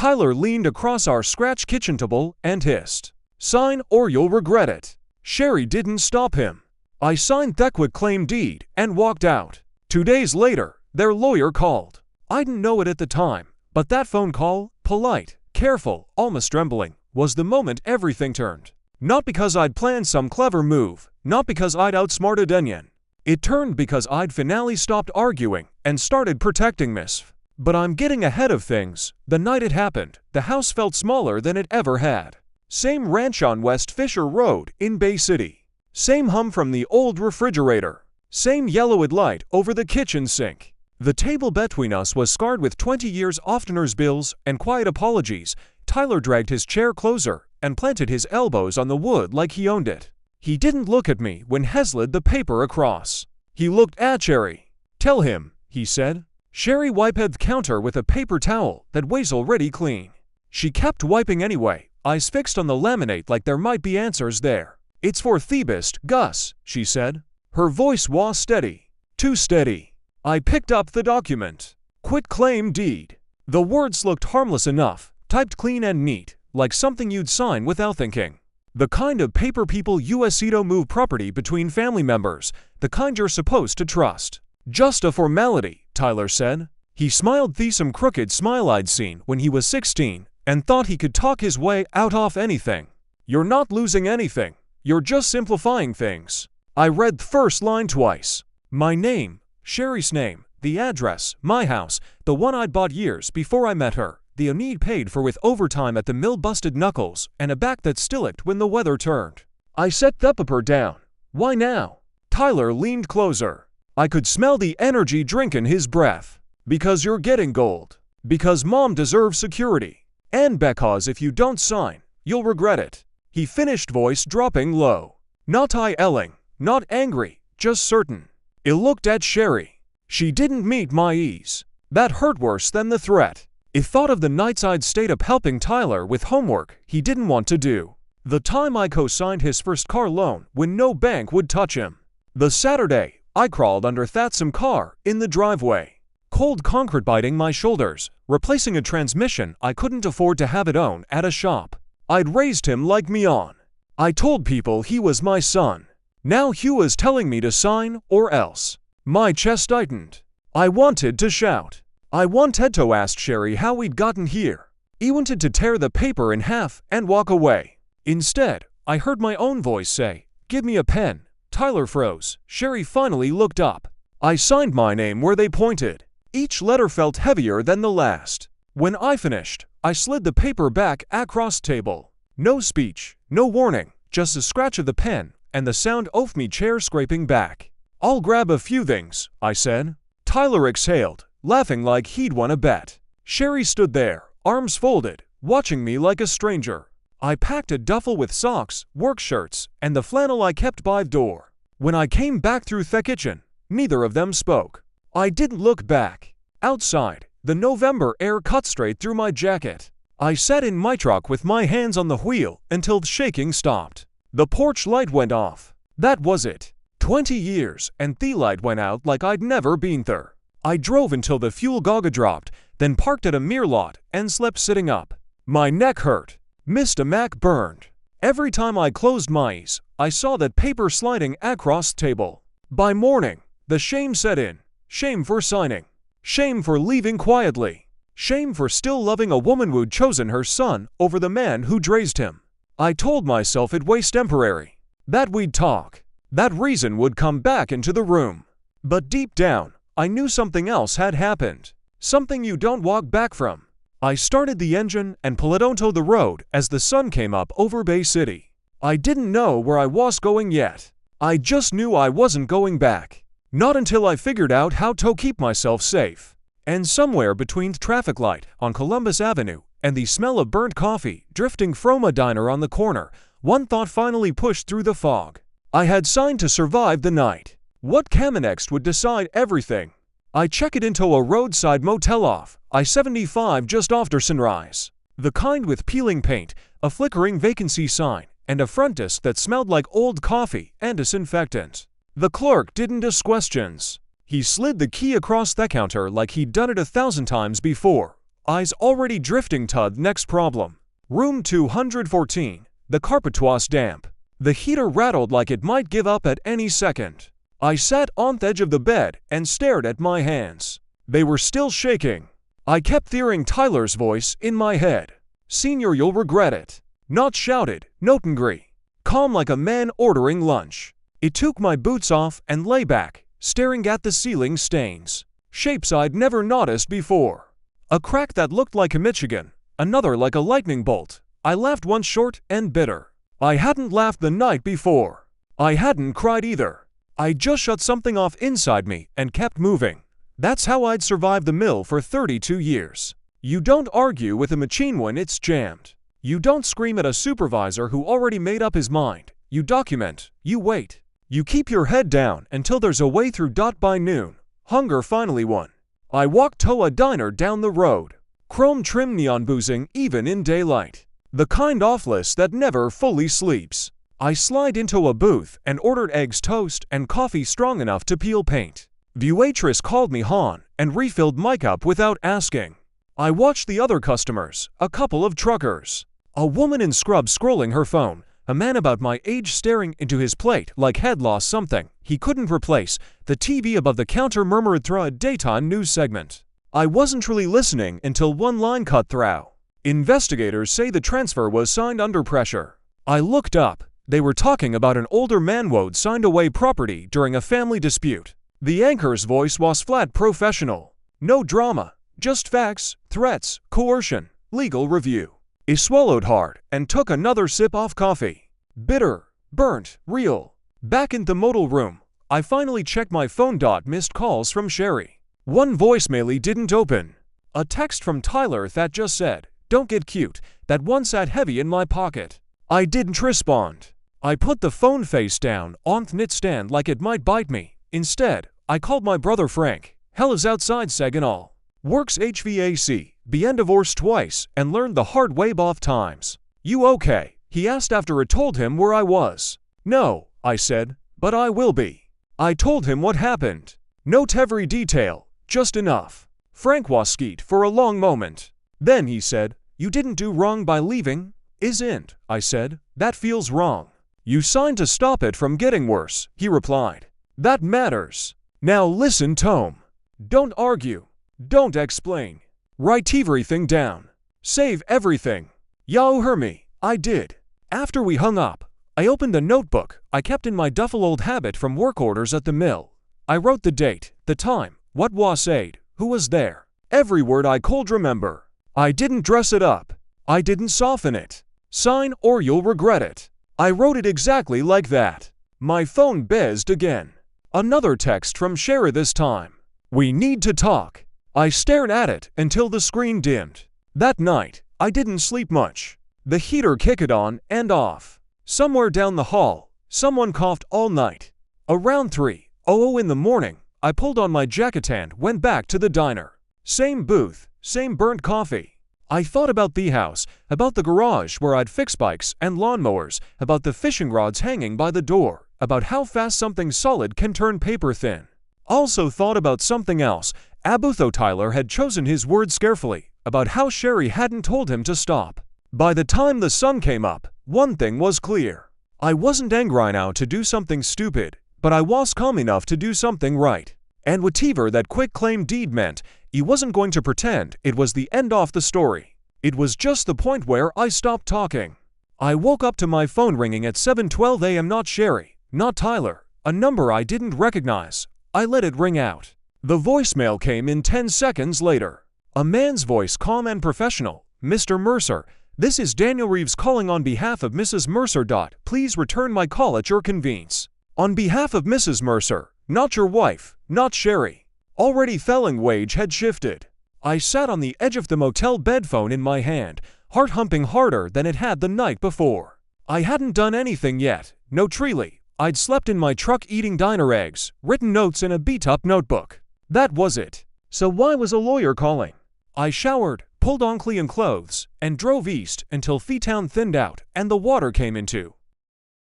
Tyler leaned across our scratch kitchen table and hissed, "Sign or you'll regret it." Sherry didn't stop him. I signed the quitclaim deed and walked out. 2 days later, their lawyer called. I didn't know it at the time, but that phone call, polite, careful, almost trembling, was the moment everything turned. Not because I'd planned some clever move, not because I'd outsmarted anyone. It turned because I'd finally stopped arguing and started protecting Miss. But I'm getting ahead of things. The night it happened, the house felt smaller than it ever had. Same ranch on West Fisher Road in Bay City. Same hum from the old refrigerator. Same yellowed light over the kitchen sink. The table between us was scarred with 20 years oftener's bills and quiet apologies. Tyler dragged his chair closer and planted his elbows on the wood like he owned it. He didn't look at me when he slid the paper across. He looked at Sherry. "Tell him," he said. Sherry wiped the counter with a paper towel that was already clean. She kept wiping anyway, eyes fixed on the laminate like there might be answers there. "It's for Thebest, Gus," she said. Her voice was steady. Too steady. I picked up the document. Quitclaim deed. The words looked harmless enough, typed clean and neat, like something you'd sign without thinking. The kind of paper people USito move property between family members, the kind you're supposed to trust. "Just a formality," Tyler said. He smiled some crooked smile I'd seen when he was 16 and thought he could talk his way out of anything. "You're not losing anything. You're just simplifying things." I read the first line twice. My name, Sherry's name, the address, my house, the one I'd bought years before I met her, the need paid for with overtime at the mill, busted knuckles, and a back that still ached when the weather turned. I set the paper down. "Why now?" Tyler leaned closer. I could smell the energy drink in his breath. "Because you're getting gold. Because Mom deserves security. And because if you don't sign, you'll regret it." He finished, voice dropping low. Not yelling, not angry, just certain. I looked at Sherry. She didn't meet my ease. That hurt worse than the threat. I thought of the nights I'd stayed up helping Tyler with homework he didn't want to do. The time I co-signed his first car loan when no bank would touch him. The Saturday I crawled under Stepson car in the driveway. Cold concrete biting my shoulders, replacing a transmission I couldn't afford to have it own at a shop. I'd raised him like me on. I told people he was my son. Now Hugh was telling me to sign or else. My chest tightened. I wanted to shout. I wanted to ask Sherry how we'd gotten here. I wanted to tear the paper in half and walk away. Instead, I heard my own voice say, "Give me a pen." Tyler froze. Sherry finally looked up. I signed my name where they pointed. Each letter felt heavier than the last. When I finished, I slid the paper back across the table. No speech, no warning, just a scratch of the pen and the sound of me chair scraping back. "I'll grab a few things," I said. Tyler exhaled, laughing like he'd won a bet. Sherry stood there, arms folded, watching me like a stranger. I packed a duffel with socks, work shirts, and the flannel I kept by the door. When I came back through the kitchen, neither of them spoke. I didn't look back. Outside, the November air cut straight through my jacket. I sat in my truck with my hands on the wheel until the shaking stopped. The porch light went off. That was it. 20 years, and the light went out like I'd never been there. I drove until the fuel gauge dropped, then parked at a mere lot and slept sitting up. My neck hurt. Mr. Mac burned. Every time I closed my eyes, I saw that paper sliding across the table. By morning, the shame set in. Shame for signing. Shame for leaving quietly. Shame for still loving a woman who'd chosen her son over the man who'd raised him. I told myself it was temporary. That we'd talk. That reason would come back into the room. But deep down, I knew something else had happened. Something you don't walk back from. I started the engine and pulled it onto the road as the sun came up over Bay City. I didn't know where I was going yet. I just knew I wasn't going back. Not until I figured out how to keep myself safe. And somewhere between the traffic light on Columbus Avenue and the smell of burnt coffee drifting from a diner on the corner, one thought finally pushed through the fog. I had signed to survive the night. What came next would decide everything. I checked into a roadside motel off I-75 just after sunrise. The kind with peeling paint, a flickering vacancy sign, and a front desk that smelled like old coffee and disinfectant. The clerk didn't ask questions. He slid the key across the counter like he'd done it 1,000 times before, eyes already drifting to the next problem. Room 214. The carpet was damp. The heater rattled like it might give up at any second. I sat on the edge of the bed and stared at my hands. They were still shaking. I kept hearing Tyler's voice in my head. "Senior, you'll regret it." Not shouted, not angry. Calm like a man ordering lunch. It took my boots off and lay back, staring at the ceiling stains. Shapes I'd never noticed before. A crack that looked like a Michigan, another like a lightning bolt. I laughed once short and bitter. I hadn't laughed the night before. I hadn't cried either. I just shut something off inside me and kept moving. That's how I'd survived the mill for 32 years. You don't argue with a machine when it's jammed. You don't scream at a supervisor who already made up his mind. You document. You wait. You keep your head down until there's a way through. By noon, hunger finally won. I walked to a diner down the road. Chrome-trimmed neon boozing even in daylight. The kind office that never fully sleeps. I slid into a booth and ordered eggs toast and coffee strong enough to peel paint. The waitress called me hon and refilled my cup without asking. I watched the other customers, a couple of truckers. A woman in scrubs scrolling her phone, a man about my age staring into his plate like he'd lost something he couldn't replace, the TV above the counter murmured through a daytime news segment. I wasn't really listening until one line cut through. Investigators say the transfer was signed under pressure. I looked up. They were talking about an older man who'd signed away property during a family dispute. The anchor's voice was flat professional. No drama, just facts, threats, coercion, legal review. I swallowed hard and took another sip of coffee. Bitter, burnt, real. Back in the model room, I finally checked my phone. Missed calls from Sherry. One voicemail didn't open. A text from Tyler that just said, "Don't get cute." That one sat heavy in my pocket. I didn't respond. I put the phone face down on the nightstand like it might bite me. Instead, I called my brother Frank. Hell is outside Saginaw. Works HVAC, been divorced twice, and learned the hard way both times. "You okay?" he asked after I told him where I was. "No," I said, "but I will be." I told him what happened. Not every detail, just enough. Frank was skeet for a long moment. Then he said, "You didn't do wrong by leaving." "Isn't," I said. "That feels wrong." "You signed to stop it from getting worse," he replied. "That matters. Now listen, Tom. Don't argue. Don't explain. Write everything down. Save everything." "You heard me." I did. After we hung up, I opened a notebook I kept in my duffel old habit from work orders at the mill. I wrote the date, the time, what was said, who was there. Every word I could remember. I didn't dress it up. I didn't soften it. Sign or you'll regret it. I wrote it exactly like that. My phone buzzed again. Another text from Sherry this time. "We need to talk." I stared at it until the screen dimmed. That night, I didn't sleep much. The heater kicked on and off. Somewhere down the hall, someone coughed all night. Around 3:00 in the morning, I pulled on my jacket and went back to the diner. Same booth, same burnt coffee. I thought about the house, about the garage where I'd fix bikes and lawnmowers, about the fishing rods hanging by the door, about how fast something solid can turn paper thin. Also thought about something else. Though Tyler had chosen his words carefully, about how Sherry hadn't told him to stop. By the time the sun came up, one thing was clear. I wasn't angry now to do something stupid, but I was calm enough to do something right. And whatever that quick claim deed meant, he wasn't going to pretend it was the end of the story. It was just the point where I stopped talking. I woke up to my phone ringing at 7:12 a.m. Not Sherry, not Tyler, a number I didn't recognize. I let it ring out. The voicemail came in 10 seconds later. A man's voice, calm and professional. "Mr. Mercer, this is Daniel Reeves calling on behalf of Mrs. Mercer. Please return my call at your convenience." On behalf of Mrs. Mercer, not your wife, not Sherry. Already felling wage had shifted. I sat on the edge of the motel bed, phone in my hand, heart humping harder than it had the night before. I hadn't done anything yet, no truly. I'd slept in my truck eating diner eggs, written notes in a beat-up notebook. That was it. So why was a lawyer calling? I showered, pulled on clean clothes, and drove east until Feetown thinned out and the water came into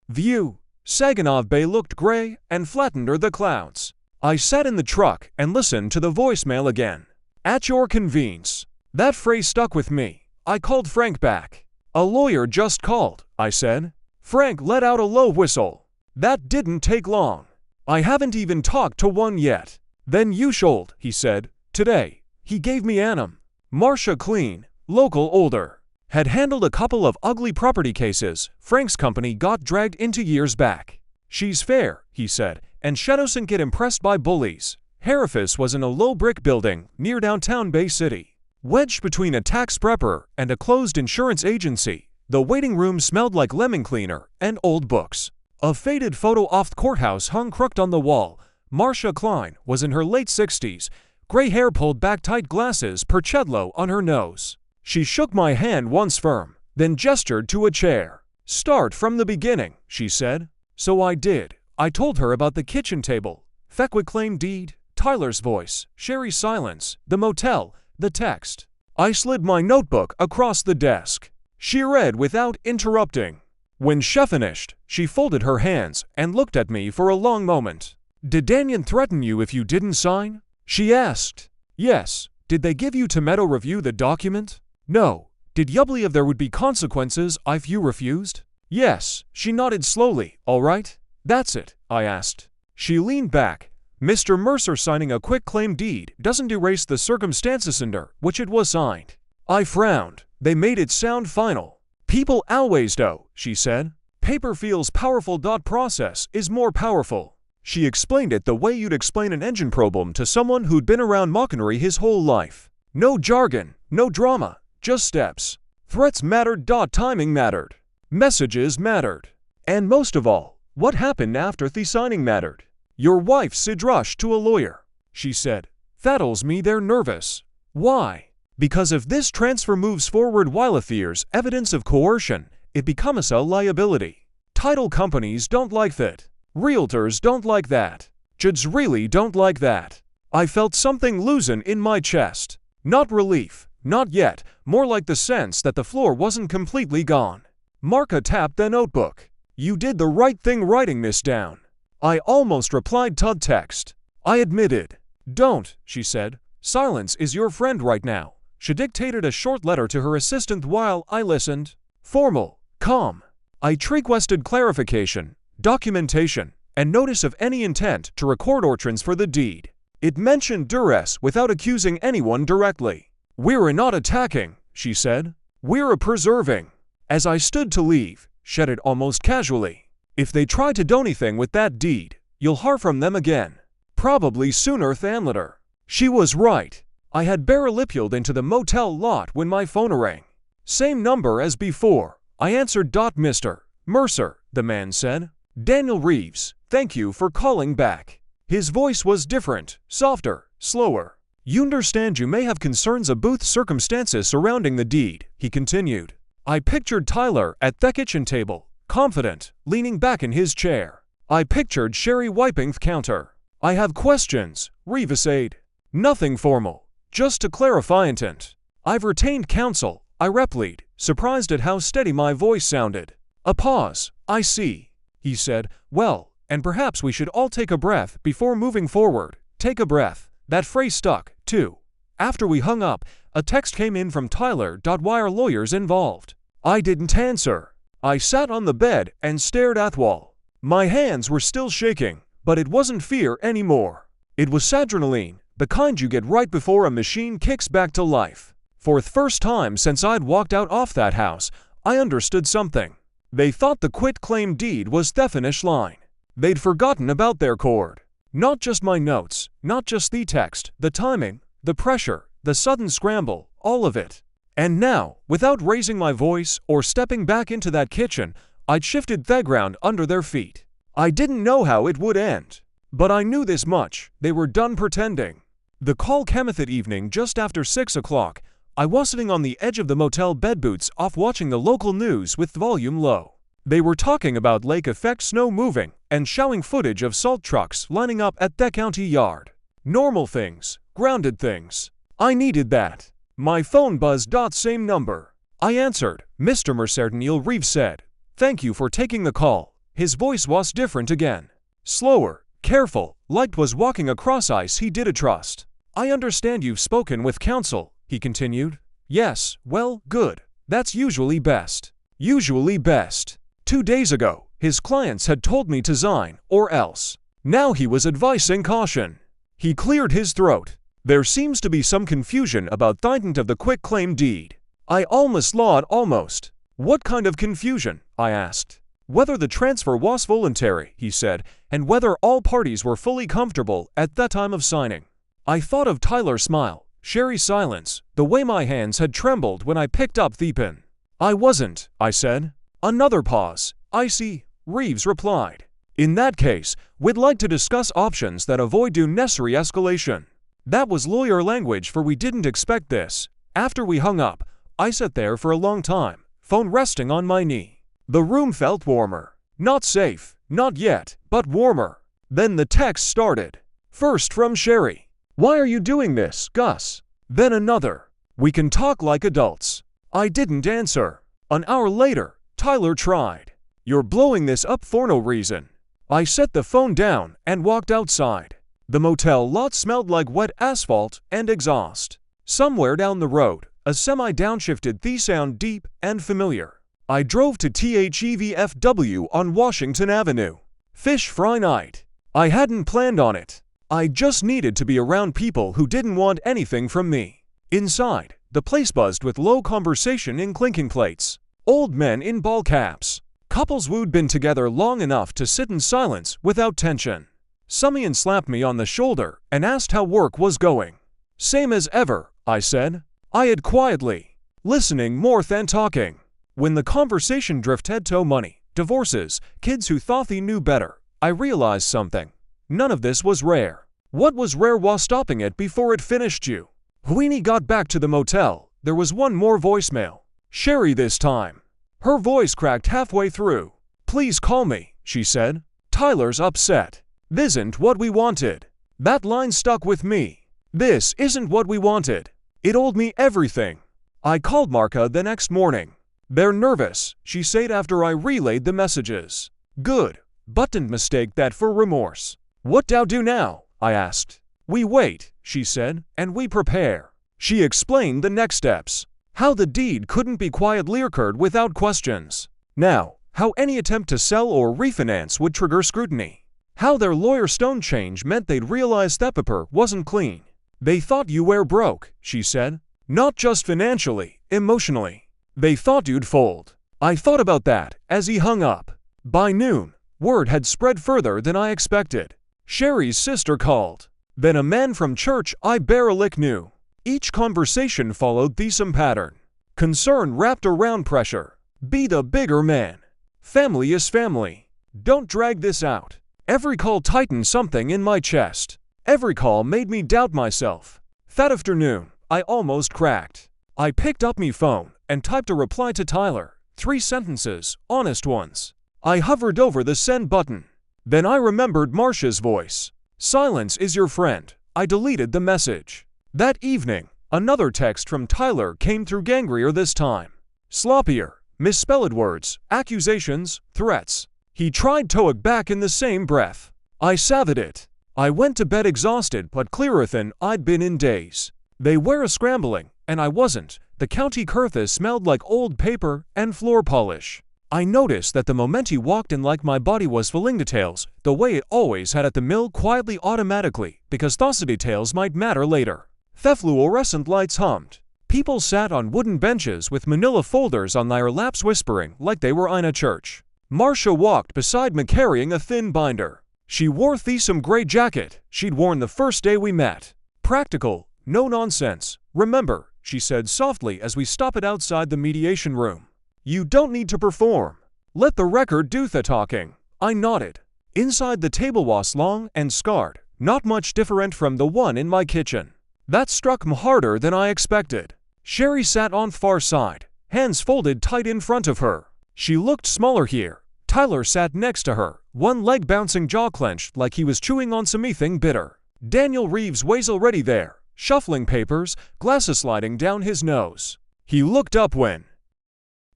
view. Saginaw Bay looked gray and flat under the clouds. I sat in the truck and listened to the voicemail again. "At your convenience." That phrase stuck with me. I called Frank back. A lawyer just called, I said. Frank let out a low whistle. That didn't take long. I haven't even talked to one yet. Then you should, he said. Today. He gave me Annam. Marcia Clean, local older. Had handled a couple of ugly property cases Frank's company got dragged into years back. She's fair, he said, and she doesn't get impressed by bullies. Her office was in a low brick building near downtown Bay City. Wedged between a tax prepper and a closed insurance agency, the waiting room smelled like lemon cleaner and old books. A faded photo off the courthouse hung crooked on the wall. Marcia Klein was in her late 60s, gray hair pulled back, tight glasses perchello on her nose. She shook my hand once firm, then gestured to a chair. Start from the beginning, she said. So I did. I told her about the kitchen table, Feckwick claim deed, Tyler's voice, Sherry's silence, the motel, the text. I slid my notebook across the desk. She read without interrupting. When she finished, she folded her hands and looked at me for a long moment. Did Danyan threaten you if you didn't sign? She asked. Yes. Did they give you to Meadow review the document? No. Did you believe there would be consequences if you refused? Yes. She nodded slowly. All right. That's it, I asked. She leaned back. Mr. Mercer signing a quick claim deed doesn't erase the circumstances under which it was signed. I frowned. They made it sound final. People always do, she said. Paper feels powerful. Process is more powerful. She explained it the way you'd explain an engine problem to someone who'd been around machinery his whole life. No jargon, no drama, just steps. Threats mattered. Timing mattered. Messages mattered. And most of all, what happened after the signing mattered. Your wife Sid rushed to a lawyer. She said, "That'ls me they're nervous." Why? Because if this transfer moves forward while there's evidence of coercion, it becomes a liability. Title companies don't like that. Realtors don't like that. Judges really don't like that. I felt something loosen in my chest. Not relief, not yet, more like the sense that the floor wasn't completely gone. Marca tapped the notebook. You did the right thing writing this down. I almost replied to the text. I admitted. Don't, she said. Silence is your friend right now. She dictated a short letter to her assistant while I listened. Formal, calm. I requested clarification, documentation, and notice of any intent to record or transfer the deed. It mentioned duress without accusing anyone directly. We're not attacking, she said. We're preserving. As I stood to leave, she added almost casually. If they try to do anything with that deed, you'll hear from them again. Probably sooner than later. She was right. I had barely peeled into the motel lot when my phone rang. Same number as before. I answered. Mr. Mercer, the man said. Daniel Reeves, thank you for calling back. His voice was different, softer, slower. You understand you may have concerns about circumstances surrounding the deed, he continued. I pictured Tyler at the kitchen table, confident, leaning back in his chair. I pictured Sherry wiping the counter. I have questions, Reeves said. Nothing formal, just to clarify intent. I've retained counsel, I replied, surprised at how steady my voice sounded. A pause. I see, he said. Well, and perhaps we should all take a breath before moving forward. Take a breath. That phrase stuck, too. After we hung up, a text came in from Tyler. Why are lawyers involved? I didn't answer. I sat on the bed and stared at the wall. My hands were still shaking, but it wasn't fear anymore. It was adrenaline, the kind you get right before a machine kicks back to life. For the first time since I'd walked out of that house, I understood something. They thought the quit claim deed was the finish line. They'd forgotten about their cord. Not just my notes, not just the text, the timing, the pressure, the sudden scramble, all of it. And now, without raising my voice or stepping back into that kitchen, I'd shifted the ground under their feet. I didn't know how it would end. But I knew this much, they were done pretending. The call came that evening just after 6 o'clock. I was sitting on the edge of the motel bed, boots off, watching the local news with the volume low. They were talking about lake effect snow moving and showing footage of salt trucks lining up at the county yard. Normal things, grounded things. I needed that. My phone buzzed. Same number. I answered. Mr. Mercer, Daniel Reeves said. Thank you for taking the call. His voice was different again. Slower, careful, like was walking across ice he did trust. I understand you've spoken with counsel, he continued. Yes, well, good. That's usually best. Usually best. 2 days ago, his clients had told me to sign, or else. Now he was advising caution. He cleared his throat. There seems to be some confusion about the intent of the quitclaim deed. I almost lied almost. What kind of confusion? I asked. Whether the transfer was voluntary, he said, and whether all parties were fully comfortable at the time of signing. I thought of Tyler's smile, Sherry's silence, the way my hands had trembled when I picked up the pen. I wasn't, I said. Another pause. I see, Reeves replied. In that case, we'd like to discuss options that avoid unnecessary escalation. That was lawyer language for we didn't expect this. After we hung up, I sat there for a long time, phone resting on my knee. The room felt warmer. Not safe, not yet, but warmer. Then the text started. First from Sherry. Why are you doing this, Gus? Then another. We can talk like adults. I didn't answer. An hour later, Tyler tried. You're blowing this up for no reason. I set the phone down and walked outside. The motel lot smelled like wet asphalt and exhaust. Somewhere down the road, a semi-downshifted thee sound deep and familiar. I drove to THEVFW on Washington Avenue. Fish fry night. I hadn't planned on it. I just needed to be around people who didn't want anything from me. Inside, the place buzzed with low conversation in clinking plates. Old men in ball caps. Couples who'd been together long enough to sit in silence without tension. Someone slapped me on the shoulder and asked how work was going. Same as ever, I said. I had quietly, listening more than talking. When the conversation drifted to money, divorces, kids who thought they knew better, I realized something. None of this was rare. What was rare was stopping it before it finished you. When he got back to the motel, there was one more voicemail. Sherry this time. Her voice cracked halfway through. Please call me, she said. Tyler's upset. This isn't what we wanted. That line stuck with me. This isn't what we wanted. It told me everything. I called Marka the next morning. They're nervous, she said after I relayed the messages. Good, but didn't mistake that for remorse. What do now? I asked. We wait, she said, and we prepare. She explained the next steps. How the deed couldn't be quietly occurred without questions. Now, how any attempt to sell or refinance would trigger scrutiny. How their lawyer stone change meant they'd realize that paper wasn't clean. They thought you were broke, she said. Not just financially, emotionally. They thought you'd fold. I thought about that as he hung up. By noon, word had spread further than I expected. Sherry's sister called. Then a man from church I barely knew. Each conversation followed the same pattern. Concern wrapped around pressure. Be the bigger man. Family is family. Don't drag this out. Every call tightened something in my chest. Every call made me doubt myself. That afternoon, I almost cracked. I picked up me phone and typed a reply to Tyler. 3 sentences, honest ones. I hovered over the send button. Then I remembered Marcia's voice. Silence is your friend. I deleted the message. That evening, another text from Tyler came through gangrier this time. Sloppier, misspelled words, accusations, threats. He tried to it back in the same breath. I saved it. I went to bed exhausted but clearer than I'd been in days. They were scrambling, and I wasn't. The county Curtis smelled like old paper and floor polish. I noticed that the moment he walked in like my body was filling details, the way it always had at the mill quietly automatically, because those details might matter later. The fluorescent lights hummed. People sat on wooden benches with manila folders on their laps whispering like they were in a church. Marcia walked beside me carrying a thin binder. She wore the some gray jacket she'd worn the first day we met. Practical, no nonsense. Remember, she said softly as we stopped outside the mediation room. You don't need to perform. Let the record do the talking. I nodded. Inside the table was long and scarred, not much different from the one in my kitchen. That struck me harder than I expected. Sherry sat on the far side, hands folded tight in front of her. She looked smaller here. Tyler sat next to her, one leg bouncing, jaw clenched like he was chewing on something bitter. Daniel Reeves was already there, shuffling papers, glasses sliding down his nose. He looked up when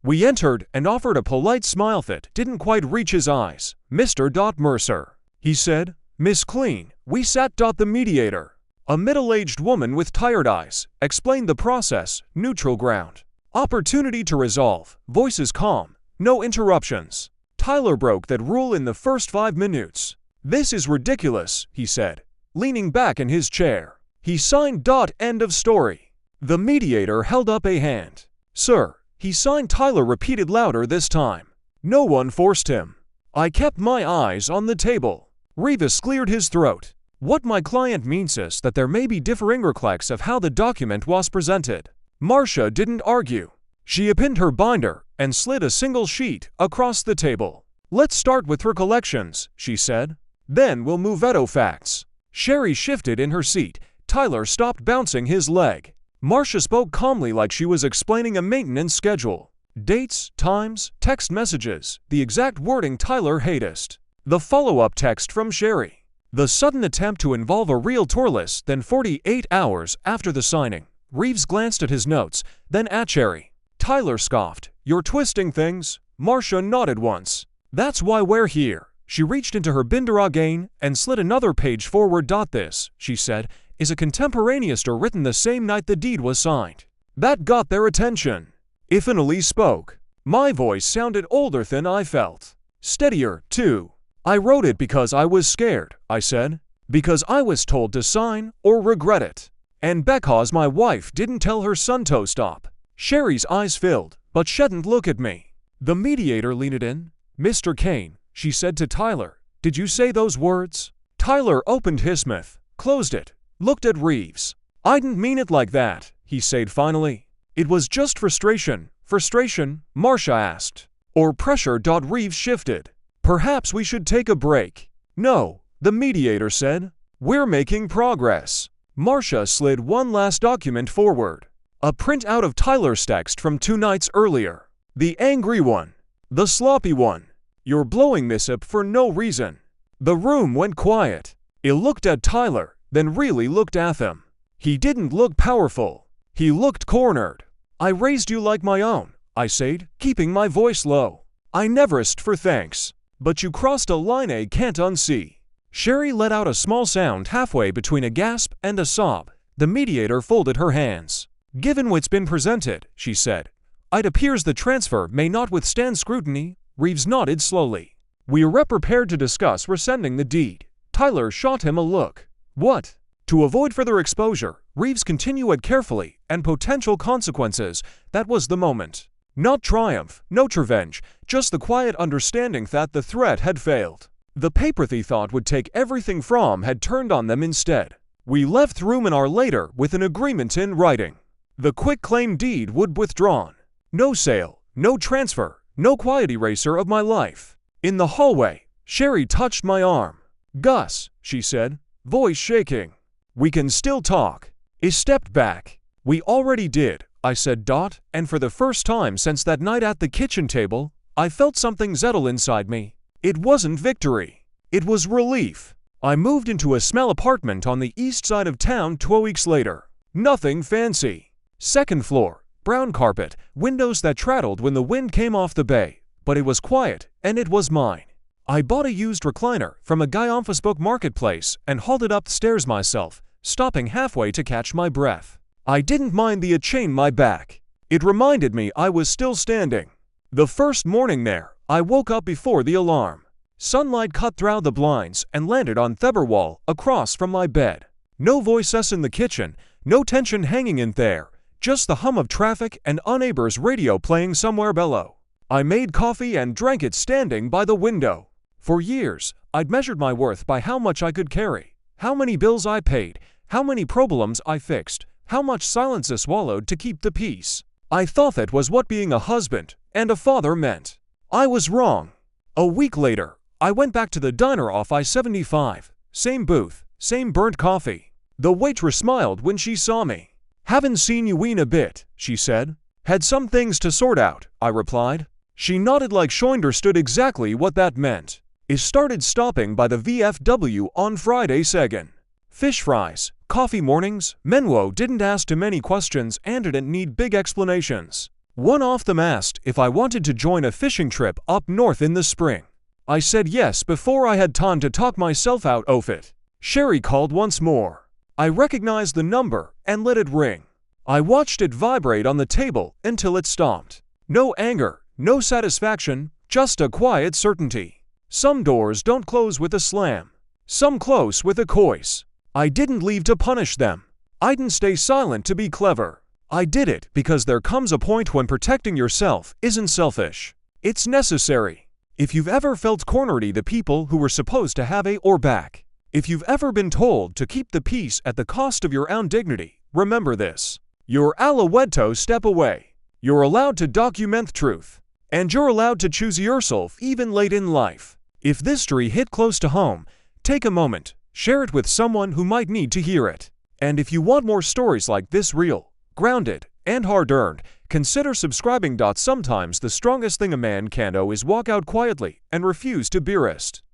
we entered and offered a polite smile that didn't quite reach his eyes. Mr. Mercer, he said. Miss Clean, we sat. The mediator. A middle-aged woman with tired eyes explained the process, neutral ground. Opportunity to resolve, voices calm, no interruptions. Tyler broke that rule in the first 5 minutes. "This is ridiculous," he said, leaning back in his chair. He signed. End of story. The mediator held up a hand. "Sir," he signed. Tyler repeated louder this time. "No one forced him." I kept my eyes on the table. Reeves cleared his throat. "What my client means is that there may be differing recollections of how the document was presented." Marcia didn't argue. She pinned her binder and slid a single sheet across the table. "Let's start with recollections," she said. "Then we'll move to facts." Sherry shifted in her seat. Tyler stopped bouncing his leg. Marcia spoke calmly like she was explaining a maintenance schedule. Dates, times, text messages, the exact wording Tyler hated. The follow-up text from Sherry. The sudden attempt to involve a realtor less than 48 hours after the signing. Reeves glanced at his notes, then at Sherry. Tyler scoffed. "You're twisting things." Marcia nodded once. "That's why we're here." She reached into her binder again and slid another page forward. "This," she said, "is a contemporaneous or written the same night the deed was signed." That got their attention. Iffinally spoke. My voice sounded older than I felt. Steadier, too. "I wrote it because I was scared," I said. "Because I was told to sign or regret it. And because my wife didn't tell her son to stop." Sherry's eyes filled, but she didn't look at me. The mediator leaned in. "Mr. Kane," she said to Tyler, "did you say those words?" Tyler opened his mouth, closed it, looked at Reeves. "I didn't mean it like that," he said finally. "It was just frustration." "Frustration?" Marcia asked. "Or pressure?" Reeves shifted. "Perhaps we should take a break." "No," the mediator said. "We're making progress." Marcia slid one last document forward. A printout of Tyler's text from 2 nights earlier. The angry one. The sloppy one. "You're blowing this up for no reason." The room went quiet. He looked at Tyler, then really looked at him. He didn't look powerful. He looked cornered. "I raised you like my own," I said, keeping my voice low. "I never asked for thanks. But you crossed a line I can't unsee." Sherry let out a small sound halfway between a gasp and a sob. The mediator folded her hands. "Given what's been presented," she said, "it appears the transfer may not withstand scrutiny." Reeves nodded slowly. "We are prepared to discuss rescinding the deed." Tyler shot him a look. "What?" To avoid further exposure, Reeves continued carefully, "and potential consequences." That was the moment. Not triumph, no revenge, just the quiet understanding that the threat had failed. The paper they thought would take everything from had turned on them instead. We left the room an hour later with an agreement in writing. The quitclaim deed would be withdrawn. No sale, no transfer, no quiet eraser of my life. In the hallway, Sherry touched my arm. "Gus," she said, voice shaking. "We can still talk." He stepped back. "We already did," I said. And for the first time since that night at the kitchen table, I felt something settle inside me. It wasn't victory. It was relief. I moved into a small apartment on the east side of town 2 weeks later. Nothing fancy. 2nd floor, brown carpet, windows that rattled when the wind came off the bay. But it was quiet, and it was mine. I bought a used recliner from a guy on Facebook Marketplace and hauled it up the stairs myself, stopping halfway to catch my breath. I didn't mind the chain my back. It reminded me I was still standing. The first morning there, I woke up before the alarm. Sunlight cut through the blinds and landed on the wall across from my bed. No voices in the kitchen, no tension hanging in there, just the hum of traffic and a neighbor's radio playing somewhere below. I made coffee and drank it standing by the window. For years, I'd measured my worth by how much I could carry, how many bills I paid, how many problems I fixed, how much silence I swallowed to keep the peace. I thought that was what being a husband and a father meant. I was wrong. A week later, I went back to the diner off I-75. Same booth, same burnt coffee. The waitress smiled when she saw me. "Haven't seen you in a bit," she said. "Had some things to sort out," I replied. She nodded like she understood exactly what that meant. I started stopping by the VFW on Friday second. Fish fries, coffee mornings, Menwo didn't ask too many questions and didn't need big explanations. One of them asked if I wanted to join a fishing trip up north in the spring. I said yes before I had time to talk myself out of it. Sherry called once more. I recognized the number and let it ring. I watched it vibrate on the table until it stopped. No anger, no satisfaction, just a quiet certainty. Some doors don't close with a slam. Some close with a coice. I didn't leave to punish them. I didn't stay silent to be clever. I did it because there comes a point when protecting yourself isn't selfish. It's necessary. If you've ever felt cornered by the people who were supposed to have your back, if you've ever been told to keep the peace at the cost of your own dignity, remember this. You're allowed to step away. You're allowed to document truth. And you're allowed to choose yourself even late in life. If this story hit close to home, take a moment, share it with someone who might need to hear it. And if you want more stories like this real, grounded, and hard-earned, consider subscribing. Sometimes the strongest thing a man can do is walk out quietly and refuse to be erased.